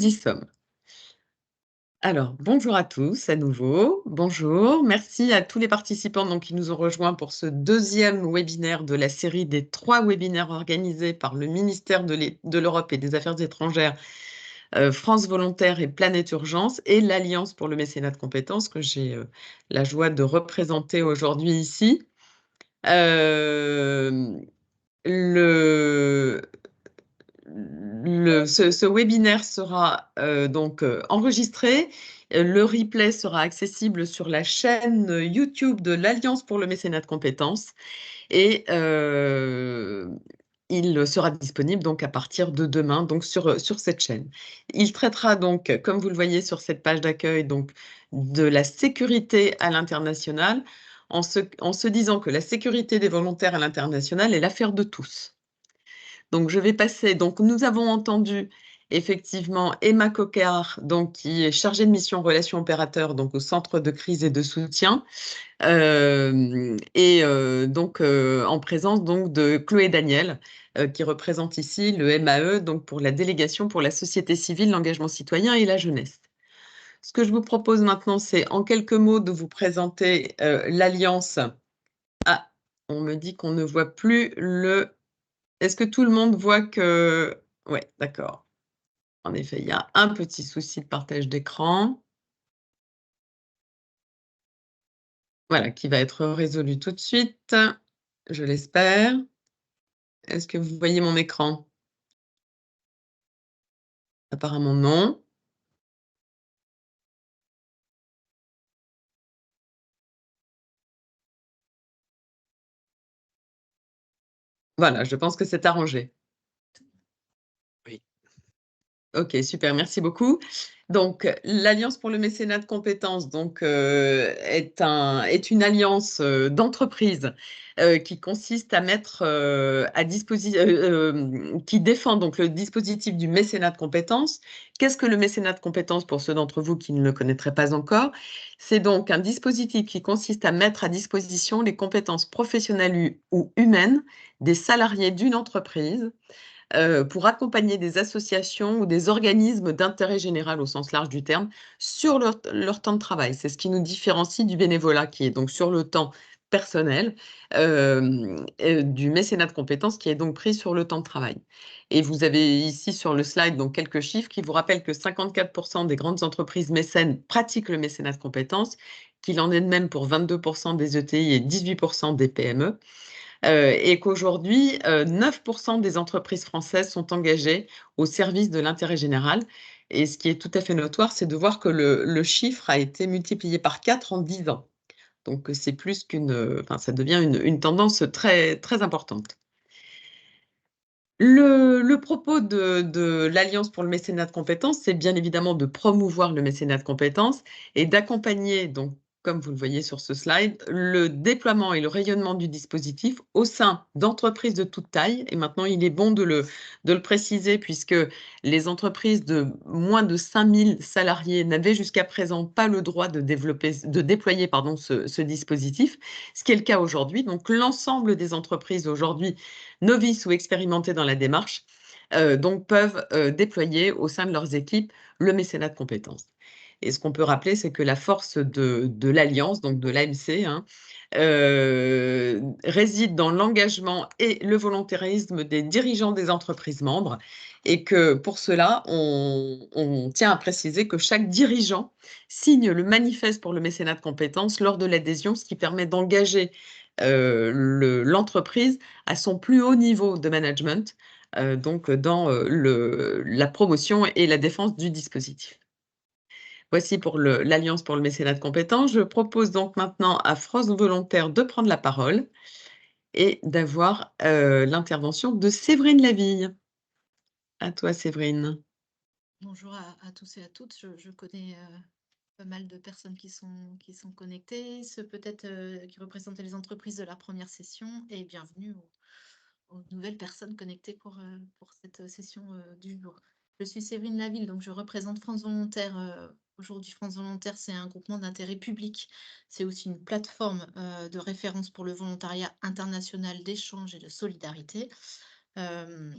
y sommes. Alors, bonjour à tous à nouveau. Bonjour. Merci à tous les participants donc, qui nous ont rejoints pour ce deuxième webinaire de la série des 3 webinaires organisés par le ministère de l'Europe et des Affaires étrangères, France Volontaire et Planète Urgence, et l'Alliance pour le mécénat de compétences que j'ai la joie de représenter aujourd'hui ici. Euh, le, ce webinaire sera donc enregistré. Le replay sera accessible sur la chaîne YouTube de l'Alliance pour le mécénat de compétences et il sera disponible donc à partir de demain donc sur cette chaîne. Il traitera donc, comme vous le voyez sur cette page d'accueil, donc de la sécurité à l'international, en se disant que la sécurité des volontaires à l'international est l'affaire de tous. Donc, je vais passer. Donc, nous avons entendu effectivement Emma Coquard, donc, qui est chargée de mission relations opérateurs donc, au centre de crise et de soutien, donc en présence donc, de Chloé Daniel, qui représente ici le MAE, donc pour la délégation pour la société civile, l'engagement citoyen et la jeunesse. Ce que je vous propose maintenant, c'est en quelques mots de vous présenter l'Alliance. Ah, on me dit qu'on ne voit plus le... Est-ce que tout le monde voit que... Oui, d'accord. En effet, il y a un petit souci de partage d'écran. Voilà, qui va être résolu tout de suite, je l'espère. Est-ce que vous voyez mon écran? Apparemment non. Voilà, je pense que c'est arrangé. Oui. Ok, super, merci beaucoup. Donc, l'Alliance pour le mécénat de compétences donc, est une alliance d'entreprises qui consiste à mettre à disposition, qui défend donc le dispositif du mécénat de compétences. Qu'est-ce que le mécénat de compétences pour ceux d'entre vous qui ne le connaîtraient pas encore? C'est donc un dispositif qui consiste à mettre à disposition les compétences professionnelles ou humaines des salariés d'une entreprise pour accompagner des associations ou des organismes d'intérêt général au sens large du terme sur leur temps de travail. C'est ce qui nous différencie du bénévolat qui est donc sur le temps personnel, du mécénat de compétences qui est donc pris sur le temps de travail. Et vous avez ici sur le slide donc quelques chiffres qui vous rappellent que 54% des grandes entreprises mécènes pratiquent le mécénat de compétences, qu'il en est de même pour 22% des ETI et 18% des PME. Et qu'aujourd'hui, 9% des entreprises françaises sont engagées au service de l'intérêt général. Et ce qui est tout à fait notoire, c'est de voir que le chiffre a été multiplié par 4 en 10 ans. Donc, c'est plus enfin, ça devient une tendance très, très importante. Le propos de l'Alliance pour le mécénat de compétences, c'est bien évidemment de promouvoir le mécénat de compétences et d'accompagner, donc, comme vous le voyez sur ce slide, le déploiement et le rayonnement du dispositif au sein d'entreprises de toute taille. Et maintenant, il est bon de le préciser puisque les entreprises de moins de 5000 salariés n'avaient jusqu'à présent pas le droit de déployer ce dispositif, ce qui est le cas aujourd'hui. Donc, l'ensemble des entreprises aujourd'hui novices ou expérimentés dans la démarche, donc peuvent déployer au sein de leurs équipes le mécénat de compétences. Et ce qu'on peut rappeler, c'est que la force de l'Alliance, donc de l'AMC, réside dans l'engagement et le volontarisme des dirigeants des entreprises membres, et que pour cela, on tient à préciser que chaque dirigeant signe le manifeste pour le mécénat de compétences lors de l'adhésion, ce qui permet d'engager l'entreprise à son plus haut niveau de management, donc dans la promotion et la défense du dispositif. Voici pour l'Alliance pour le mécénat de compétences. Je propose donc maintenant à France Volontaire de prendre la parole et d'avoir l'intervention de Séverine Laville. À toi, Séverine. Bonjour à tous et à toutes. Je connais pas mal de personnes qui sont connectées, ceux peut-être qui représentaient les entreprises de la première session, et bienvenue aux nouvelles personnes connectées pour cette session du jour. Je suis Séverine Laville, donc je représente France Volontaire. Aujourd'hui, France Volontaire, c'est un groupement d'intérêt public. C'est aussi une plateforme de référence pour le volontariat international d'échange et de solidarité. Euh,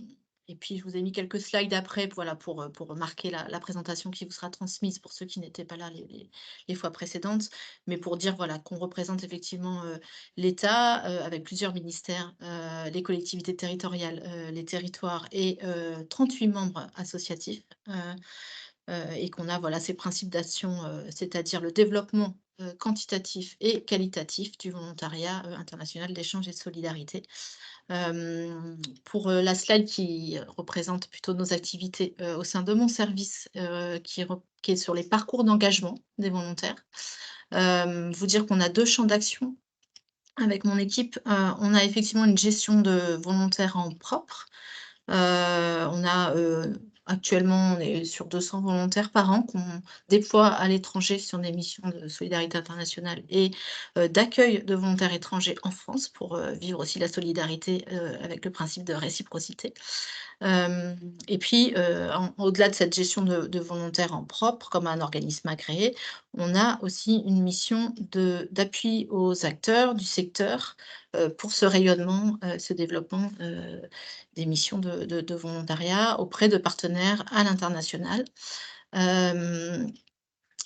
Et puis, je vous ai mis quelques slides après, voilà, pour marquer la présentation qui vous sera transmise pour ceux qui n'étaient pas là les fois précédentes. Mais pour dire, voilà, qu'on représente effectivement, l'État, avec plusieurs ministères, les collectivités territoriales, les territoires et 38 membres associatifs, et qu'on a, voilà, ces principes d'action, c'est-à-dire le développement, quantitatif et qualitatif du volontariat, international d'échange et de solidarité. Pour, la slide qui représente plutôt nos activités, au sein de mon service, qui est sur les parcours d'engagement des volontaires. Vous dire qu'on a 2 champs d'action avec mon équipe. On a effectivement une gestion de volontaires en propre. On a, actuellement, on est sur 200 volontaires par an qu'on déploie à l'étranger sur des missions de solidarité internationale et d'accueil de volontaires étrangers en France pour, vivre aussi la solidarité, avec le principe de réciprocité. Hem et puis, au-delà de cette gestion de volontaires en propre, comme un organisme agréé, on a aussi une mission d'appui aux acteurs du secteur, pour ce rayonnement, ce développement, des missions de volontariat auprès de partenaires à l'international. Hem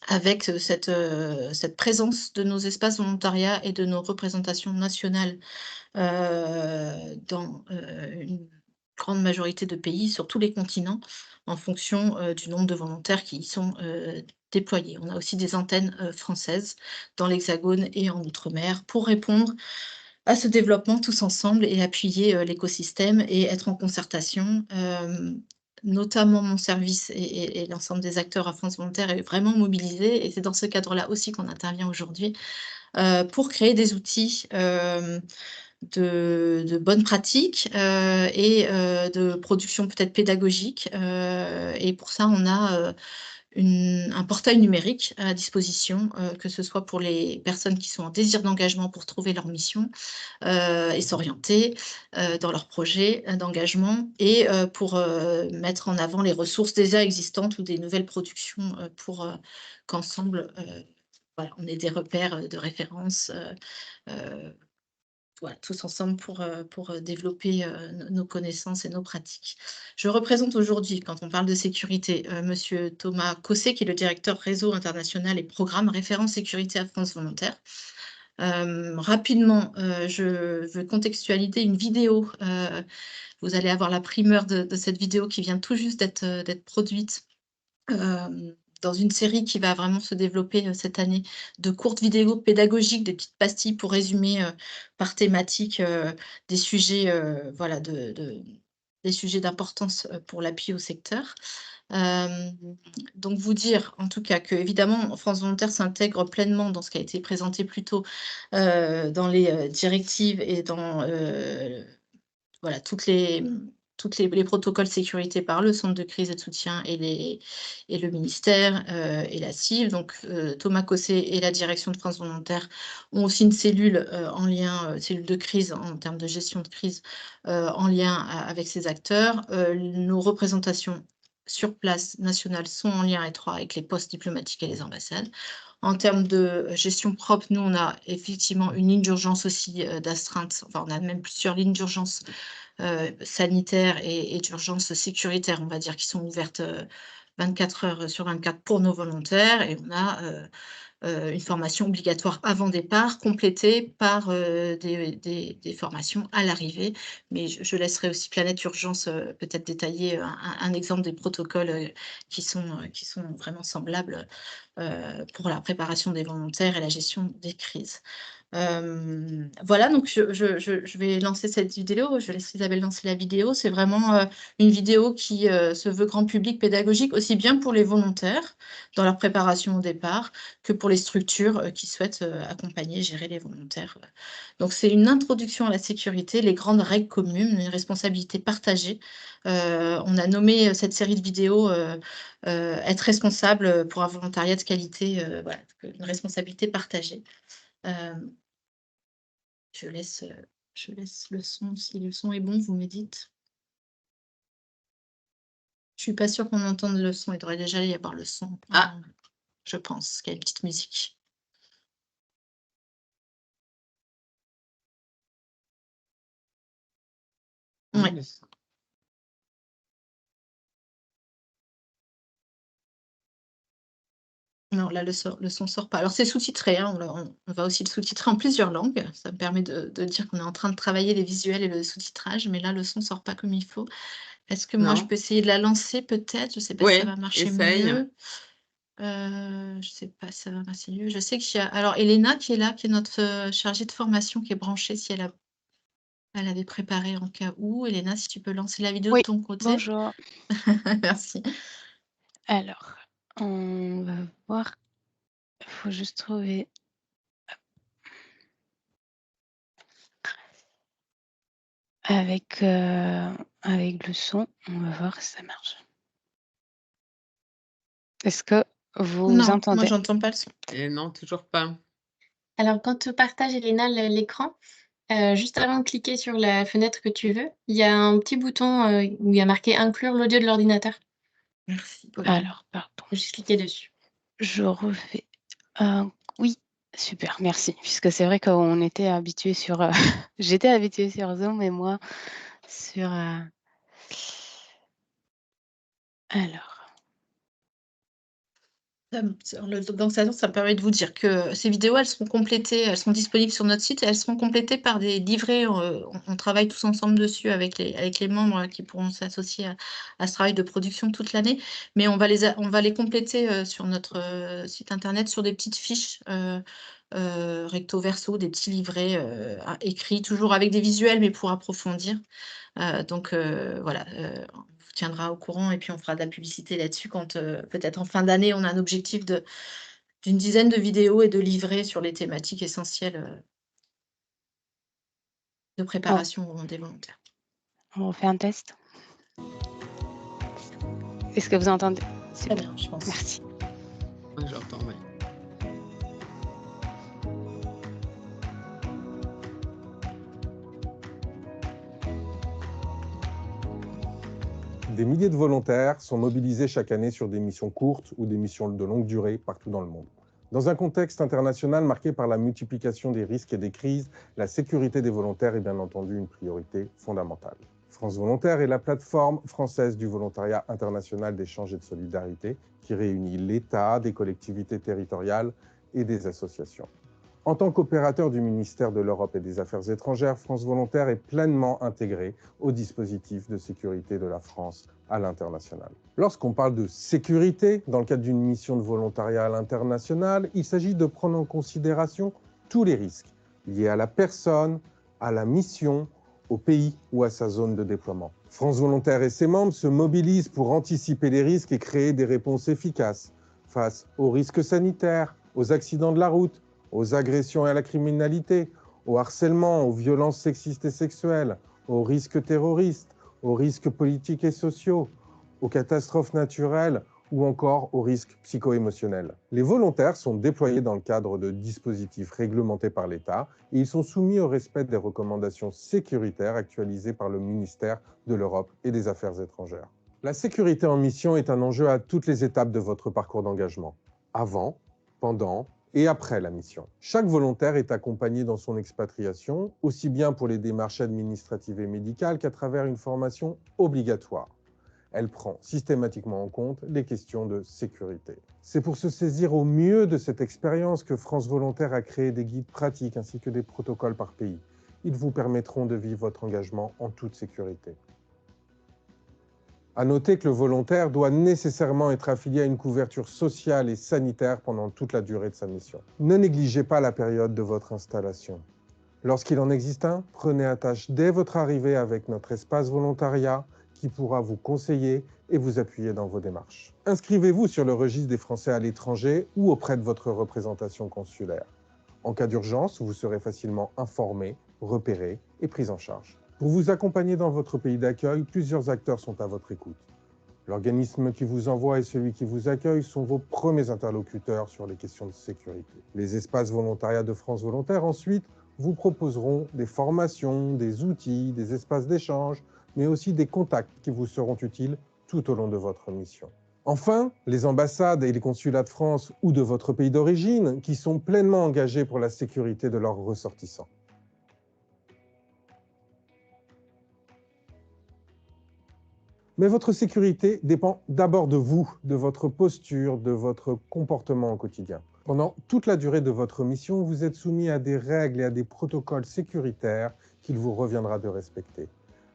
Avec, cette présence de nos espaces volontariat et de nos représentations nationales, dans, une grande majorité de pays sur tous les continents, en fonction, du nombre de volontaires qui y sont, déployés. On a aussi des antennes, françaises dans l'Hexagone et en outre-mer pour répondre à ce développement tous ensemble et appuyer, l'écosystème et être en concertation. Notamment mon service et l'ensemble des acteurs à France Volontaire est vraiment mobilisé et c'est dans ce cadre-là aussi qu'on intervient aujourd'hui, pour créer des outils, de bonnes pratiques, et de production peut-être pédagogique, et pour ça on a, un portail numérique à disposition, que ce soit pour les personnes qui sont en désir d'engagement pour trouver leur mission, et s'orienter, dans leurs projets, d'engagement et pour, mettre en avant les ressources déjà existantes ou des nouvelles productions, pour, qu'ensemble, voilà, on ait des repères, de référence, heu voilà, tous ensemble pour, développer, nos connaissances et nos pratiques. Je représente aujourd'hui, quand on parle de sécurité, monsieur Thomas Cossé, qui est le directeur réseau international et programme référent sécurité à France Volontaire. Rapidement, je veux contextualiser une vidéo, vous allez avoir la primeur de cette vidéo qui vient tout juste d'être produite, dans une série qui va vraiment se développer, cette année, de courtes vidéos pédagogiques, des petites pastilles pour résumer, par thématique, des sujets, voilà, des sujets d'importance, pour l'appui au secteur. Hem, donc vous dire, en tout cas, qu'évidemment, France Volontaire s'intègre pleinement dans ce qui a été présenté plus tôt, dans les, directives et dans, voilà, toutes les protocoles sécurité par le centre de crise et de soutien et le ministère, et la CIV. Donc, Thomas Cossé et la direction de France Volontaire ont aussi une cellule, en lien, cellule de crise en termes de gestion de crise, en lien avec ces acteurs. Nos représentations sur place nationales sont en lien étroit avec les postes diplomatiques et les ambassades. En termes de gestion propre, nous, on a effectivement une ligne d'urgence aussi, d'astreinte. Enfin, on a même plusieurs lignes d'urgence, sanitaires et d'urgence sécuritaire, on va dire, qui sont ouvertes, 24 heures sur 24 pour nos volontaires et on a, une formation obligatoire avant départ, complétée par, des formations à l'arrivée. Mais je laisserai aussi Planète Urgence, peut-être détailler, un exemple des protocoles, qui sont vraiment semblables, pour la préparation des volontaires et la gestion des crises. Voilà, donc je vais lancer cette vidéo, je laisse Isabelle lancer la vidéo. C'est vraiment, une vidéo qui, se veut grand public, pédagogique, aussi bien pour les volontaires, dans leur préparation au départ, que pour les structures, qui souhaitent, accompagner, gérer les volontaires. Donc c'est une introduction à la sécurité, les grandes règles communes, une responsabilité partagée. On a nommé, cette série de vidéos, «Être responsable, pour un volontariat de qualité», voilà, une responsabilité partagée. Hem je laisse, le son, si le son est bon, vous me dites? Je suis pas sûre qu'on entende le son, il devrait déjà y avoir le son, Ah! je pense qu'il y a une petite musique. Ouais. Mmh. Non, là, le son sort pas. Alors, c'est sous-titré, hein, on va aussi le sous-titrer en plusieurs langues. Ça me permet de dire qu'on est en train de travailler les visuels et le sous-titrage, mais là, le son sort pas comme il faut. Est-ce que moi, je Non? peux essayer de la lancer peut-être? Je sais pas si ça Oui, va marcher essaye. mieux. Je sais pas si ça va marcher mieux. Je sais qu'il y a alors Elena qui est là, qui est notre, chargée de formation, qui est branchée si elle avait préparé en cas où. Elena, si tu peux lancer la vidéo de Oui, ton côté. bonjour. Merci. Alors, on va voir. Il faut juste trouver. Avec le son, on va voir si ça marche. Est-ce que vous Non, moi, entendez? j'entends pas le son. Et non, toujours pas. Alors, quand tu partages, Elena, l'écran, juste avant de cliquer sur la fenêtre que tu veux, il y a un petit bouton où il y a marqué inclure l'audio de l'ordinateur. Merci, Pauline. Alors, pardon. Faut juste cliquer dessus. Je refais. Oui, super, merci. Puisque c'est vrai qu'on était habitué sur. J'étais habituée sur Zoom et moi sur. Alors. Donc ça me permet de vous dire que ces vidéos, elles seront complétées, elles seront disponibles sur notre site et elles seront complétées par des livrets. On travaille tous ensemble dessus avec les membres qui pourront s'associer à ce travail de production toute l'année. Mais on va les compléter sur notre site internet sur des petites fiches recto verso, des petits livrets écrits, toujours avec des visuels, mais pour approfondir. Donc voilà, on vous tiendra au courant et puis on fera de la publicité là-dessus quand peut-être en fin d'année, on a un objectif d'une dizaine de vidéos et de livrets sur les thématiques essentielles de préparation des volontaires. On refait un test. Est-ce que vous entendez? Très bien, je pense. Merci. Ouais, j'entends, oui. Des milliers de volontaires sont mobilisés chaque année sur des missions courtes ou des missions de longue durée partout dans le monde. Dans un contexte international marqué par la multiplication des risques et des crises, la sécurité des volontaires est bien entendu une priorité fondamentale. France Volontaire est la plateforme française du volontariat international d'échange et de solidarité qui réunit l'État, des collectivités territoriales et des associations. En tant qu'opérateur du ministère de l'Europe et des Affaires étrangères, France Volontaire est pleinement intégrée au dispositif de sécurité de la France à l'international. Lorsqu'on parle de sécurité dans le cadre d'une mission de volontariat à l'international, il s'agit de prendre en considération tous les risques liés à la personne, à la mission, au pays ou à sa zone de déploiement. France Volontaire et ses membres se mobilisent pour anticiper les risques et créer des réponses efficaces face aux risques sanitaires, aux accidents de la route, aux agressions et à la criminalité, au harcèlement, aux violences sexistes et sexuelles, aux risques terroristes, aux risques politiques et sociaux, aux catastrophes naturelles ou encore aux risques psycho-émotionnels. Les volontaires sont déployés dans le cadre de dispositifs réglementés par l'État et ils sont soumis au respect des recommandations sécuritaires actualisées par le ministère de l'Europe et des Affaires étrangères. La sécurité en mission est un enjeu à toutes les étapes de votre parcours d'engagement, avant, pendant et après la mission. Chaque volontaire est accompagné dans son expatriation, aussi bien pour les démarches administratives et médicales qu'à travers une formation obligatoire. Elle prend systématiquement en compte les questions de sécurité. C'est pour se saisir au mieux de cette expérience que France Volontaire a créé des guides pratiques ainsi que des protocoles par pays. Ils vous permettront de vivre votre engagement en toute sécurité. À noter que le volontaire doit nécessairement être affilié à une couverture sociale et sanitaire pendant toute la durée de sa mission. Ne négligez pas la période de votre installation. Lorsqu'il en existe un, prenez attache dès votre arrivée avec notre espace volontariat qui pourra vous conseiller et vous appuyer dans vos démarches. Inscrivez-vous sur le registre des Français à l'étranger ou auprès de votre représentation consulaire. En cas d'urgence, vous serez facilement informé, repéré et pris en charge. Pour vous accompagner dans votre pays d'accueil, plusieurs acteurs sont à votre écoute. L'organisme qui vous envoie et celui qui vous accueille sont vos premiers interlocuteurs sur les questions de sécurité. Les espaces volontariat de France Volontaire, ensuite, vous proposeront des formations, des outils, des espaces d'échange, mais aussi des contacts qui vous seront utiles tout au long de votre mission. Enfin, les ambassades et les consulats de France ou de votre pays d'origine qui sont pleinement engagés pour la sécurité de leurs ressortissants. Mais votre sécurité dépend d'abord de vous, de votre posture, de votre comportement au quotidien. Pendant toute la durée de votre mission, vous êtes soumis à des règles et à des protocoles sécuritaires qu'il vous reviendra de respecter.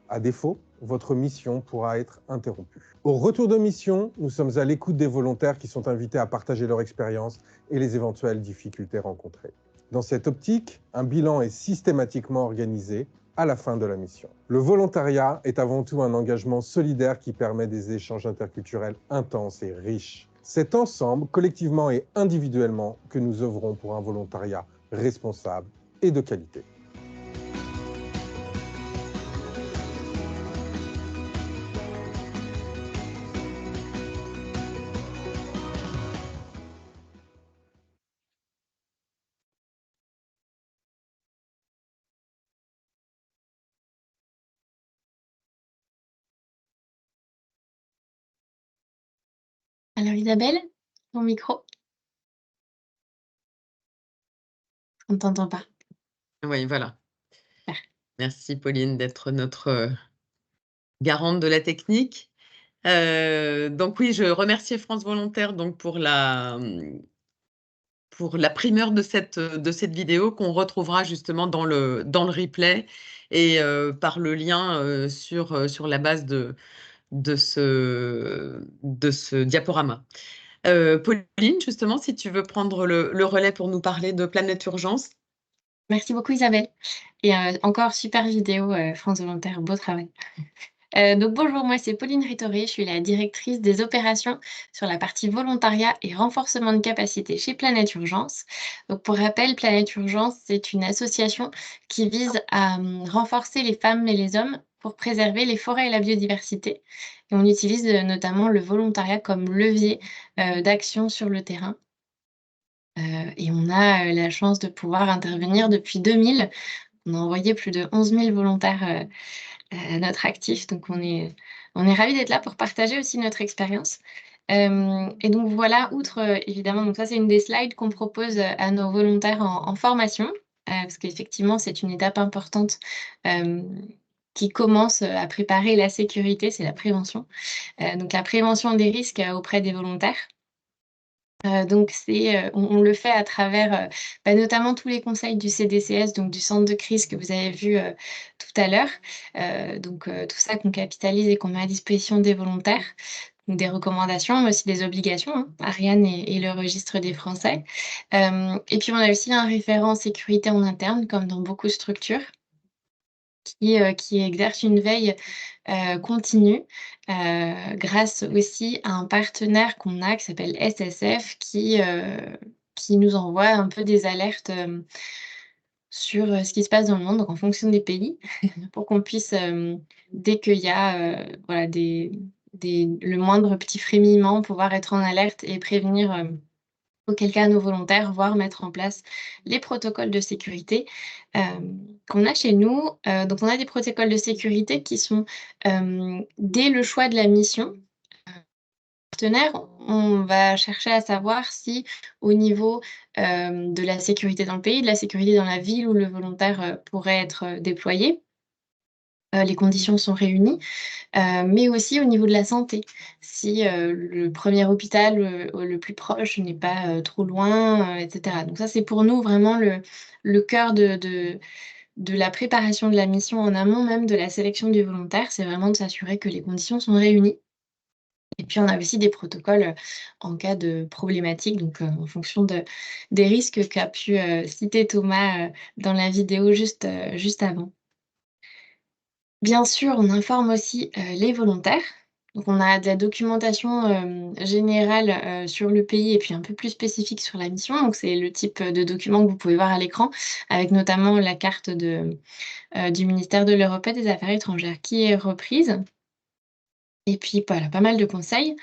À défaut, votre mission pourra être interrompue. Au retour de mission, nous sommes à l'écoute des volontaires qui sont invités à partager leur expérience et les éventuelles difficultés rencontrées. Dans cette optique, un bilan est systématiquement organisé à la fin de la mission. Le volontariat est avant tout un engagement solidaire qui permet des échanges interculturels intenses et riches. C'est ensemble, collectivement et individuellement, que nous œuvrons pour un volontariat responsable et de qualité. Alors Isabelle, ton micro, on ne t'entend pas. Oui, voilà. Super. Merci Pauline d'être notre garante de la technique. Donc oui, je remercie France Volontaire donc pour la primeur de cette vidéo qu'on retrouvera justement dans le replay et par le lien sur la base de ce diaporama. Pauline, justement, si tu veux prendre le relais pour nous parler de Planète Urgence. Merci beaucoup Isabelle. Et encore super vidéo, France Volontaire, beau travail. Donc bonjour, moi c'est Pauline Ritoré, je suis la directrice des opérations sur la partie volontariat et renforcement de capacité chez Planète Urgence. Donc pour rappel, Planète Urgence, c'est une association qui vise à renforcer les femmes et les hommes pour préserver les forêts et la biodiversité. Et on utilise notamment le volontariat comme levier d'action sur le terrain. Et on a la chance de pouvoir intervenir depuis 2000. On a envoyé plus de 11 000 volontaires à notre actif, donc on est ravis d'être là pour partager aussi notre expérience. Et donc voilà, outre évidemment, donc ça c'est une des slides qu'on propose à nos volontaires en formation, parce qu'effectivement c'est une étape importante qui commence à préparer la sécurité, c'est la prévention. Donc la prévention des risques auprès des volontaires. Donc on le fait à travers, notamment tous les conseils du CDCS, donc du centre de crise que vous avez vu, tout à l'heure. Tout ça qu'on capitalise et qu'on met à disposition des volontaires. Donc des recommandations, mais aussi des obligations, hein, Ariane et le registre des Français. Et puis on a aussi un référent sécurité en interne, comme dans beaucoup de structures, qui exerce une veille continue, grâce aussi à un partenaire qu'on a qui s'appelle SSF qui nous envoie un peu des alertes, sur, ce qui se passe dans le monde, donc en fonction des pays, pour qu'on puisse, dès qu'il y a, voilà le moindre petit frémillement, pouvoir être en alerte et prévenir, auquel cas nos volontaires, voire mettre en place les protocoles de sécurité, qu'on a chez nous. Donc on a des protocoles de sécurité qui sont, dès le choix de la mission, partenaire, on va chercher à savoir si au niveau, de la sécurité dans le pays, de la sécurité dans la ville où le volontaire, pourrait être, déployé, les conditions sont réunies. Mais aussi au niveau de la santé. Si, le premier hôpital, le plus proche n'est pas, trop loin, et cetera. Donc ça, c'est pour nous vraiment le cœur de la préparation de la mission en amont même de la sélection du volontaire. C'est vraiment de s'assurer que les conditions sont réunies. Et puis on a aussi des protocoles, en cas de problématique, donc, en fonction des risques qu'a pu, citer Thomas, dans la vidéo juste avant. Bien sûr, on informe aussi, les volontaires. Donc on a de la documentation, générale, sur le pays et puis un peu plus spécifique sur la mission. Donc c'est le type, de document que vous pouvez voir à l'écran, avec notamment la carte du ministère de l'Europe et des Affaires étrangères qui est reprise. Et puis voilà, pas mal de conseils.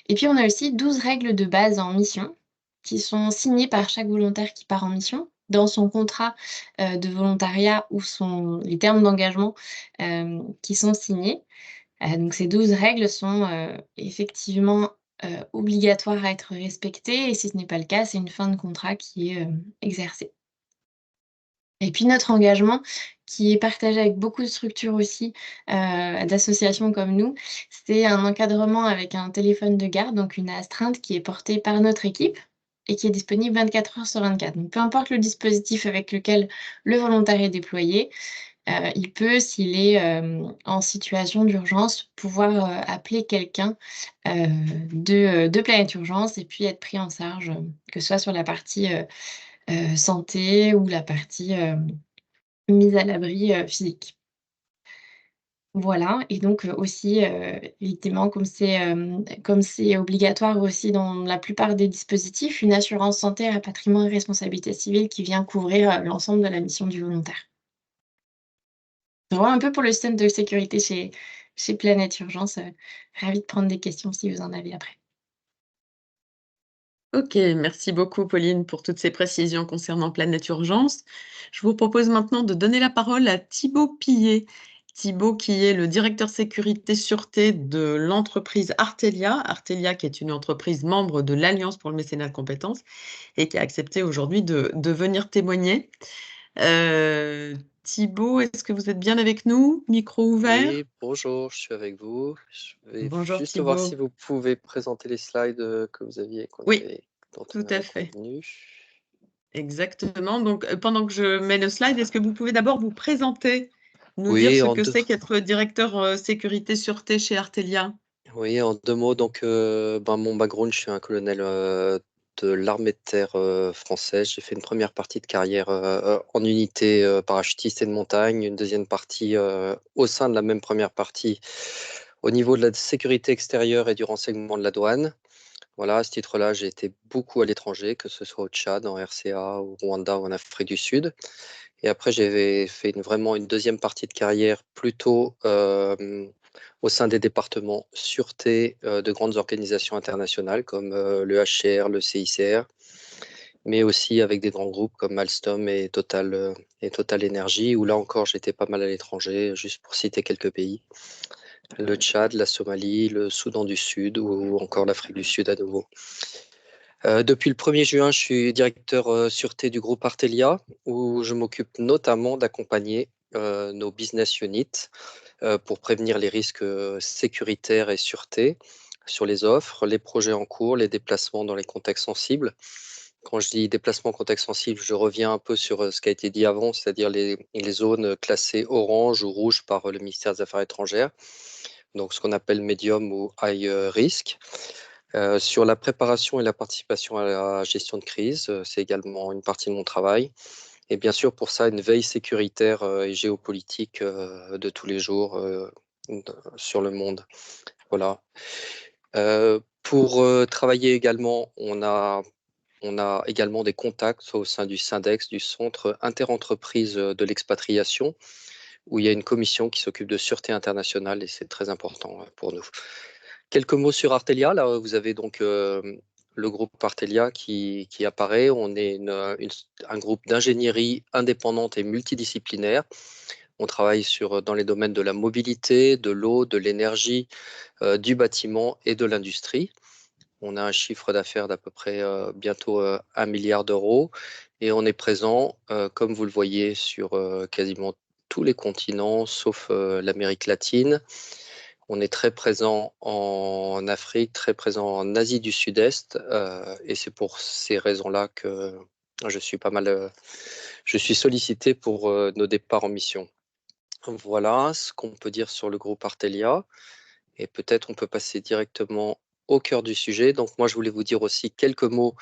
Et puis on a aussi 12 règles de base en mission, qui sont signées par chaque volontaire qui part en mission, dans son contrat, de volontariat ou les termes d'engagement, qui sont signés. Donc ces 12 règles sont, effectivement, obligatoires à être respectées et si ce n'est pas le cas, c'est une fin de contrat qui est, exercée. Et puis notre engagement, qui est partagé avec beaucoup de structures aussi, d'associations comme nous, c'est un encadrement avec un téléphone de garde, donc une astreinte qui est portée par notre équipe et qui est disponible 24 heures sur 24. Donc peu importe le dispositif avec lequel le volontaire est déployé, il peut, s'il est, en situation d'urgence, pouvoir, appeler quelqu'un, de Planète Urgence et puis être pris en charge, que ce soit sur la partie, santé ou la partie, mise à l'abri, physique. Voilà et donc, aussi, évidemment comme c'est obligatoire aussi dans la plupart des dispositifs, une assurance santé à patrimoine et responsabilité civile qui vient couvrir, l'ensemble de la mission du volontaire. Voilà un peu pour le système de sécurité chez Planète Urgence, ravie de prendre des questions si vous en avez après. OK, merci beaucoup Pauline pour toutes ces précisions concernant Planète Urgence. Je vous propose maintenant de donner la parole à Thibaut Pillet. Thibaut qui est le directeur sécurité sûreté de l'entreprise Artelia. Artelia qui est une entreprise membre de l'Alliance pour le mécénat de compétences et qui a accepté aujourd'hui de venir témoigner. Thibaut, est-ce que vous êtes bien avec nous? Micro ouvert? Oui, bonjour, je suis avec vous. Je vais Bonjour juste voir si Thibaut. vous pouvez présenter les slides que vous aviez, Oui, dont tout on à avait fait. convenu. Exactement. Donc, pendant que je mets le slide, est-ce que vous pouvez d'abord vous présenter, nous dire Oui, ce en que deux, c'est qu'être directeur sécurité sûreté chez Artelia? oui, en deux mots. Donc, mon background, je suis un colonel de l'armée de terre française. J'ai fait une première partie de carrière en unité parachutiste et de montagne, une deuxième partie au sein de la même première partie au niveau de la sécurité extérieure et du renseignement de la douane. Voilà, à ce titre-là, j'ai été beaucoup à l'étranger, que ce soit au Tchad, en RCA, au Rwanda ou en Afrique du Sud. Et après, j'ai fait vraiment une deuxième partie de carrière plutôt au sein des départements sûreté de grandes organisations internationales comme le HCR, le CICR, mais aussi avec des grands groupes comme Alstom et Total Energy, où là encore, j'étais pas mal à l'étranger, juste pour citer quelques pays. Le Tchad, la Somalie, le Soudan du Sud ou encore l'Afrique du Sud à nouveau. Depuis le 1er juin, je suis directeur sûreté du groupe Artelia, où je m'occupe notamment d'accompagner nos business units pour prévenir les risques sécuritaires et sûreté sur les offres, les projets en cours, les déplacements dans les contextes sensibles. Quand je dis déplacement contexte sensible, je reviens un peu sur ce qui a été dit avant, c'est-à-dire les zones classées orange ou rouge par le ministère des Affaires étrangères, donc ce qu'on appelle médium ou high risk. Sur la préparation et la participation à la gestion de crise, c'est également une partie de mon travail. Et bien sûr, pour ça, une veille sécuritaire et géopolitique de tous les jours sur le monde. Voilà. Pour travailler également, on a également des contacts au sein du Syndex, du Centre interentreprise de l'expatriation, où il y a une commission qui s'occupe de sûreté internationale et c'est très important pour nous. Quelques mots sur Artelia. Là, vous avez donc le groupe Artelia qui apparaît. On est un groupe d'ingénierie indépendante et multidisciplinaire. On travaille dans les domaines de la mobilité, de l'eau, de l'énergie, du bâtiment et de l'industrie. On a un chiffre d'affaires d'à peu près bientôt 1 milliard d'euros et on est présent, comme vous le voyez, sur quasiment tous les continents, sauf l'Amérique latine. On est très présent en Afrique, très présent en Asie du Sud-Est, et c'est pour ces raisons-là que je suis je suis sollicité pour nos départs en mission. Voilà ce qu'on peut dire sur le groupe Artelia, et peut-être on peut passer directement au cœur du sujet. Donc moi, je voulais vous dire aussi quelques mots,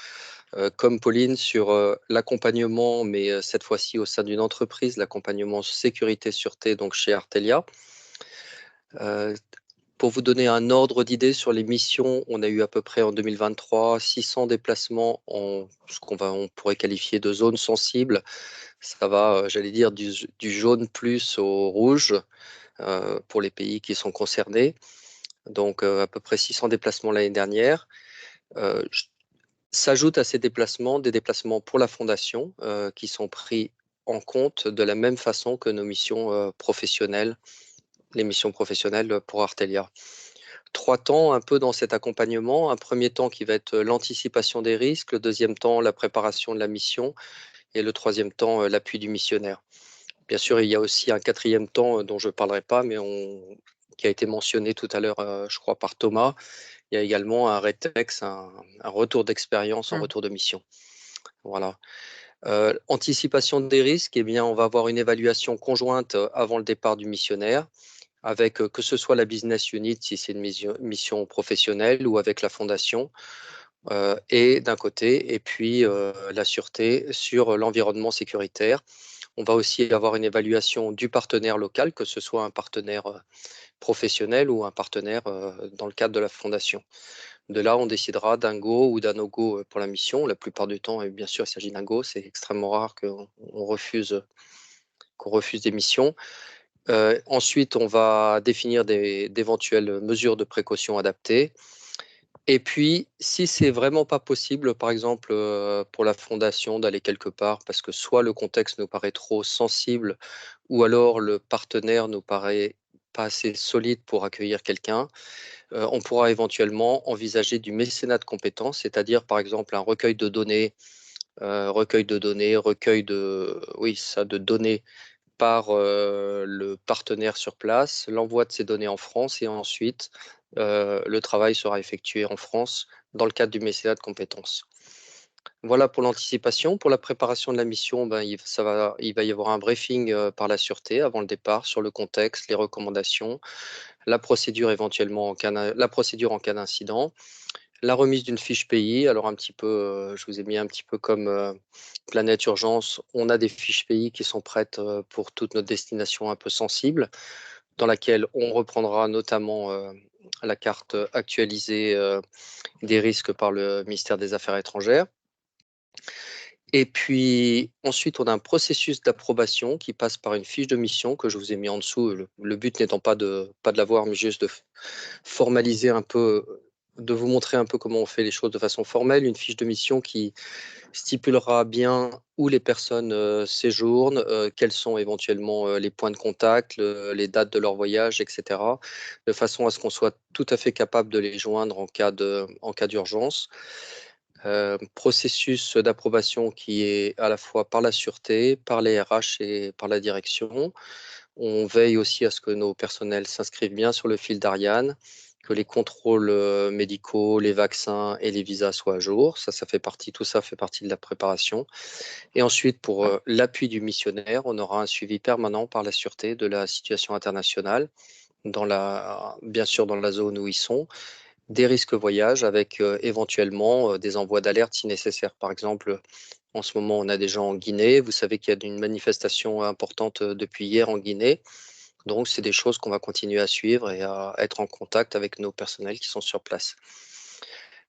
comme Pauline, sur l'accompagnement, mais cette fois-ci au sein d'une entreprise, l'accompagnement sécurité-sûreté, donc chez Artelia. Pour vous donner un ordre d'idée sur les missions, on a eu à peu près en 2023 600 déplacements en on pourrait qualifier de zones sensibles. Ça va, j'allais dire, du jaune plus au rouge pour les pays qui sont concernés. Donc à peu près 600 déplacements l'année dernière. S'ajoutent à ces déplacements des déplacements pour la fondation qui sont pris en compte de la même façon que nos missions professionnelles, les missions professionnelles pour Artelia. 3 temps un peu dans cet accompagnement. Un premier temps qui va être l'anticipation des risques, le deuxième temps la préparation de la mission Et le troisième temps, l'appui du missionnaire. Bien sûr, il y a aussi un quatrième temps dont je ne parlerai pas, mais qui a été mentionné tout à l'heure, je crois, par Thomas. Il y a également un rétex, un retour d'expérience en retour de mission. Voilà. Anticipation des risques, eh bien, on va avoir une évaluation conjointe avant le départ du missionnaire, avec que ce soit la business unit si c'est une mission professionnelle ou avec la fondation, et d'un côté, et puis la sûreté sur l'environnement sécuritaire. On va aussi avoir une évaluation du partenaire local, que ce soit un partenaire professionnel ou un partenaire dans le cadre de la fondation. De là, on décidera d'un go ou d'un no-go pour la mission. La plupart du temps, et bien sûr, il s'agit d'un go. C'est extrêmement rare qu'on refuse des missions. Ensuite, on va définir d'éventuelles mesures de précaution adaptées. Et puis, si c'est vraiment pas possible, par exemple, pour la fondation d'aller quelque part, parce que soit le contexte nous paraît trop sensible, ou alors le partenaire nous paraît pas assez solide pour accueillir quelqu'un, on pourra éventuellement envisager du mécénat de compétences, c'est-à-dire par exemple un recueil de données, de données par le partenaire sur place, l'envoi de ces données en France et ensuite le travail sera effectué en France dans le cadre du mécénat de compétences. Voilà pour l'anticipation. Pour la préparation de la mission, ben, il va y avoir un briefing par la sûreté avant le départ sur le contexte, les recommandations, la procédure éventuellement la procédure en cas d'incident, la remise d'une fiche pays. Alors un petit peu, je vous ai mis un petit peu comme Planète Urgence. On a des fiches pays qui sont prêtes pour toutes nos destinations un peu sensibles, dans laquelle on reprendra notamment la carte actualisée des risques par le ministère des Affaires étrangères. Et puis ensuite, on a un processus d'approbation qui passe par une fiche de mission que je vous ai mis en dessous. Le but n'étant pas de l'avoir, mais juste de formaliser un peu, de vous montrer un peu comment on fait les choses de façon formelle. Une fiche de mission qui stipulera bien où les personnes séjournent, quels sont éventuellement les points de contact, les dates de leur voyage, etc. De façon à ce qu'on soit tout à fait capable de les joindre en cas d'urgence. Processus d'approbation qui est à la fois par la sûreté, par les RH et par la direction. On veille aussi à ce que nos personnels s'inscrivent bien sur le fil d'Ariane, que les contrôles médicaux, les vaccins et les visas soient à jour. Tout ça fait partie de la préparation. Et ensuite, pour l'appui du missionnaire, on aura un suivi permanent par la sûreté de la situation internationale, bien sûr dans la zone où ils sont, des risques voyage avec éventuellement des envois d'alerte si nécessaire. Par exemple, en ce moment, on a des gens en Guinée. Vous savez qu'il y a une manifestation importante depuis hier en Guinée. Donc, c'est des choses qu'on va continuer à suivre et à être en contact avec nos personnels qui sont sur place.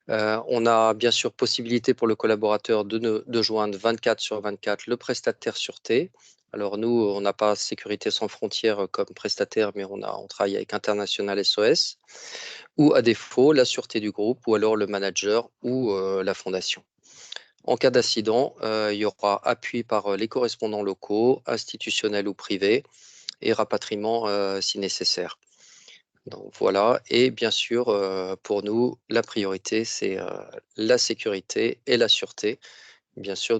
On a bien sûr possibilité pour le collaborateur de joindre 24/24 le prestataire sûreté. Alors nous, on n'a pas Sécurité sans frontières comme prestataire, mais on travaille avec International SOS, ou à défaut, la sûreté du groupe, ou alors le manager ou la fondation. En cas d'incident, il y aura appui par les correspondants locaux, institutionnels ou privés, et rapatriement si nécessaire. Donc voilà, et bien sûr, pour nous, la priorité, c'est la sécurité et la sûreté. Bien sûr,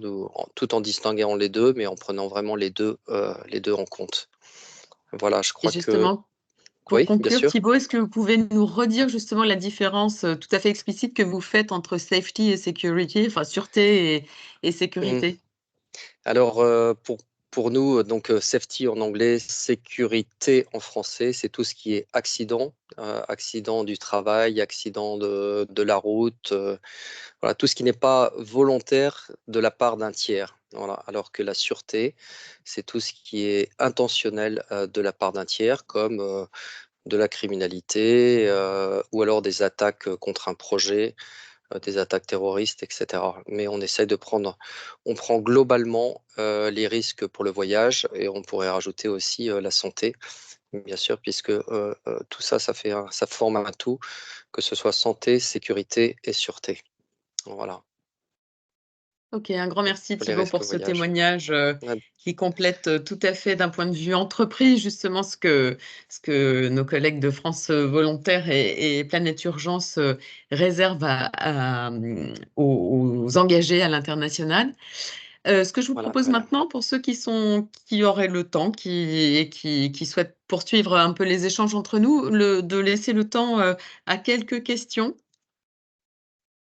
tout en distinguant les deux, mais en prenant vraiment les deux en compte. Voilà, je Et crois que... justement, pour Oui, bien conclure, sûr. Thibaut, est-ce que vous pouvez nous redire justement la différence tout à fait explicite que vous faites entre safety et security, enfin sûreté et sécurité? Alors, pour nous, donc safety en anglais, sécurité en français, c'est tout ce qui est accident, accident du travail, accident de la route, voilà, tout ce qui n'est pas volontaire de la part d'un tiers. Voilà. Alors que la sûreté, c'est tout ce qui est intentionnel de la part d'un tiers, comme de la criminalité ou alors des attaques contre un projet, des attaques terroristes, etc. Mais on prend globalement les risques pour le voyage et on pourrait rajouter aussi la santé, bien sûr, puisque tout ça, ça forme un tout, que ce soit santé, sécurité et sûreté. Voilà, Ok, un grand merci pour les Thibaut risques pour ce voyage. témoignage Ouais. qui complète tout à fait d'un point de vue entreprise justement ce que nos collègues de France Volontaire et Planète Urgence réservent aux engagés à l'international. Ce que je vous Voilà, propose voilà. maintenant, pour ceux qui auraient le temps, qui souhaitent poursuivre un peu les échanges entre nous, de laisser le temps à quelques questions.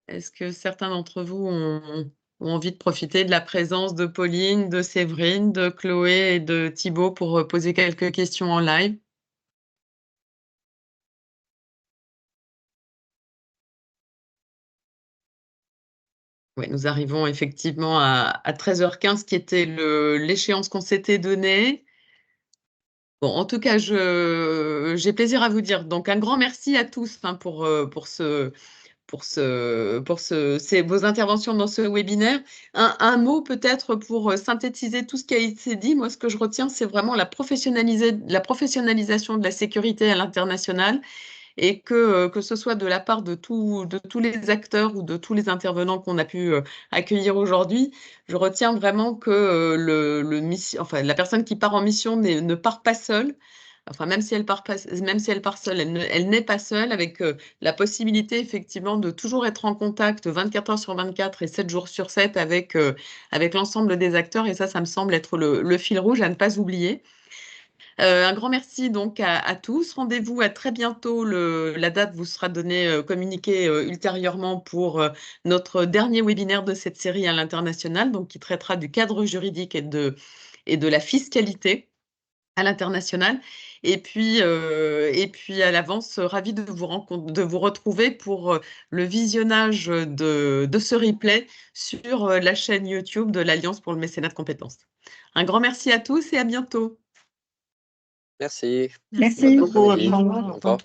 Est-ce que certains d'entre vous ont envie de profiter de la présence de Pauline, de Séverine, de Chloé et de Thibaut pour poser quelques questions en live? Oui, nous arrivons effectivement à 13h15, qui était l'échéance qu'on s'était donnée. Bon, en tout cas, j'ai plaisir à vous dire donc un grand merci à tous pour vos interventions dans ce webinaire. Un mot peut-être pour synthétiser tout ce qui a été dit. Moi, ce que je retiens, c'est vraiment la professionnalisation de la sécurité à l'international, et que ce soit de la part de tous les acteurs ou de tous les intervenants qu'on a pu accueillir aujourd'hui, je retiens vraiment que la personne qui part en mission ne part pas seule. Enfin, même si elle part seule, elle n'est pas seule, avec la possibilité effectivement de toujours être en contact 24 heures sur 24 et 7 jours sur 7 avec l'ensemble des acteurs. Et ça me semble être le fil rouge à ne pas oublier. Un grand merci donc à tous. Rendez-vous à très bientôt. La date vous sera donnée, communiquée ultérieurement pour notre dernier webinaire de cette série à l'international, donc qui traitera du cadre juridique et de la fiscalité à l'international. Et puis à l'avance, ravie de vous retrouver pour le visionnage de ce replay sur la chaîne YouTube de l'Alliance pour le mécénat de compétences. Un grand merci à tous et à bientôt. Merci. Merci. Bon Merci. après-midi. Au revoir. Au revoir.